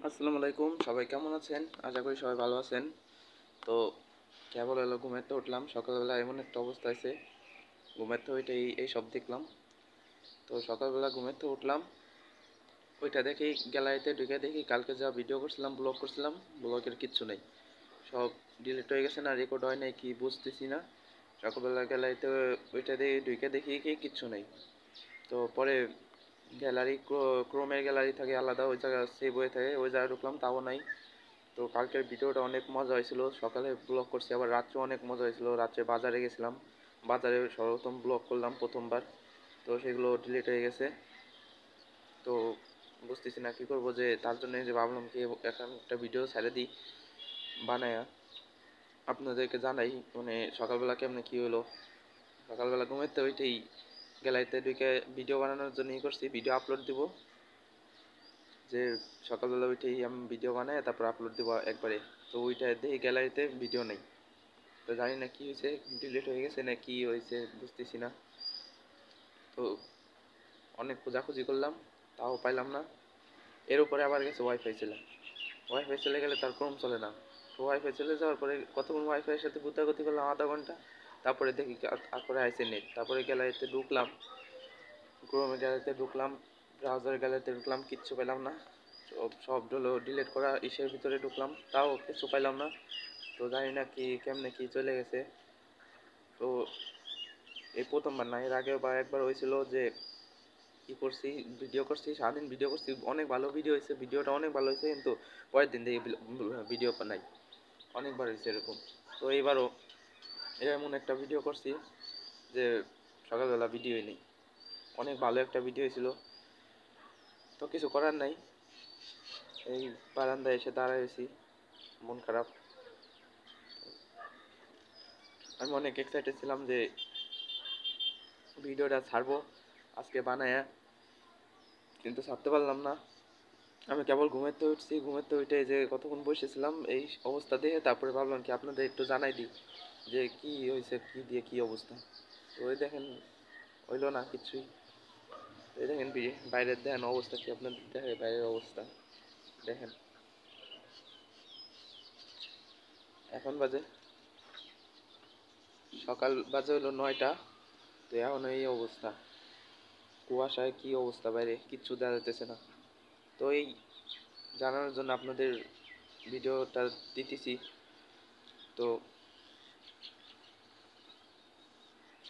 আসসালামু আলাইকুম, সবাই কেমন আছেন? আশা করি সবাই ভালো আছেন। তো কেবল এলো ঘুমের থেকে উঠলাম। সকালবেলা এমন একটা অবস্থা আছে, ঘুমের থেকে ওইটা এই সব দেখলাম। তো সকালবেলা ঘুমের থেকে উঠলাম, ওইটা দেখি গ্যালারিতে ঢুকে দেখি কালকে যা ভিডিও করছিলাম, ব্লগ করছিলাম, ব্লগের কিচ্ছু নেই। সব ডিলিট হয়ে গেছে, না রেকর্ড হয় নাই, কি বুঝতেছি না। সকালবেলা গ্যালারিতে ওইটা দিয়ে ঢুকে দেখি কি কিচ্ছু নেই। তো পরে গ্যালারি, ক্রোমের গ্যালারি থাকে আলাদা, ওই জায়গা সেভ হয়ে থাকে, ওই জায়গায় ঢুকলাম, তাও নাই। তো কালকের ভিডিওটা অনেক মজা হয়েছিল, সকালে ব্লগ করছি, আবার রাত্রে অনেক মজা হয়েছিল। রাত্রে বাজারে গেছিলাম, বাজারে সর্বপ্রথম ব্লগ করলাম প্রথমবার। তো সেগুলো ডিলিট হয়ে গেছে। তো বুঝতেছি না কী করবো, যে তার জন্য যে ভাবলাম কি এখন একটা ভিডিও ছেড়ে দিই বানায়া, আপনাদেরকে জানাই মানে সকালবেলা কেমনে কী হলো। সকালবেলা ঘুমাইতে ওইটাই গ্যালারিতে ঢুকে ভিডিও বানানোর জন্য করছি, ভিডিও আপলোড দিব। যে সকালবেলা উঠেই আমি ভিডিও বানাই, তারপর আপলোড দিব একবারে। তো ওইটা দেখি গ্যালারিতে ভিডিও নেই। তো জানি না কি হয়েছে, ডিলিট হয়ে গেছে না কি হয়েছে, বুঝতেছি না। তো অনেক খোঁজাখুঁজি করলাম, তাও পাইলাম না। এর উপরে আবার গেছে ওয়াইফাই চলে। ওয়াইফাই চলে গেলে তার ক্রোম চলে না। তো ওয়াইফাই চলে যাওয়ার পরে কতক্ষণ ওয়াইফাইয়ের সাথে গুতাগুতি করলাম, আধা ঘন্টা। তারপরে দেখি তারপরে আইসে নেট, তারপরে গ্যালারিতে ঢুকলাম, ক্রোমের গ্যালারিতে ঢুকলাম, ব্রাউজার গ্যালারিতে ঢুকলাম, কিচ্ছু পেলাম না। সব সব হলো ডিলিট করা ইসের ভিতরে ঢুকলাম, তাও কিছু পাইলাম না। তো জানি না কি কেমনে কি চলে গেছে। তো এই প্রথমবার না, এর আগেও বা একবার হয়েছিল যে কি করছি, ভিডিও করছি, সারাদিন ভিডিও করছি, অনেক ভালো ভিডিও হয়েছে, ভিডিওটা অনেক ভালো হয়েছে, কিন্তু পরের দিন দেখি ভিডিও নাই। অনেকবার হয়েছে এরকম। তো এইবারও এমন একটা ভিডিও করছি যে সকালবেলা ভিডিওই নেই। অনেক ভালো একটা ভিডিও হয়েছিল, তো কিছু করার নাই। এই বারান্দায় এসে দাঁড়াইছি, মন খারাপ। আমি অনেক এক্সাইটেড ছিলাম যে ভিডিওটা ছাড়বো আজকে বানায়, কিন্তু ছাড়তে পারলাম না। আমি কেবল ঘুমাতে উঠছি, ঘুমাতে উঠে যে কতক্ষণ বসেছিলাম এই অবস্থা দেখে, তারপরে ভাবলাম কি আপনাদের একটু জানাই দিই যে কি হয়েছে, কি দিয়ে কি অবস্থা। তো ওই দেখেন, হইলো না কিছুই। এই দেখেন বাইরের দেখেন অবস্থা কি, আপনাদের দেখে বাইরের অবস্থা দেখেন। এখন বাজে সকাল, বাজে হলো 9টা। তো এখন এই অবস্থা, কুয়াশায় কি অবস্থা, বাইরে কিচ্ছু দেখা যাচ্ছে না। তো এই জানানোর জন্য আপনাদের ভিডিওটা দিতেছি। তো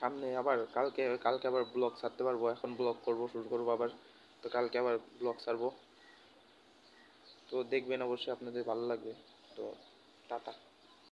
সামনে আবার কালকে কালকে আবার ব্লগ ছাড়তে পারবো, এখন ব্লগ করব, শুরু করবো আবার। তো কালকে আবার ব্লগ ছাড়বো, তো দেখবেন অবশ্যই, আপনাদের ভালো লাগবে। তো টাটা।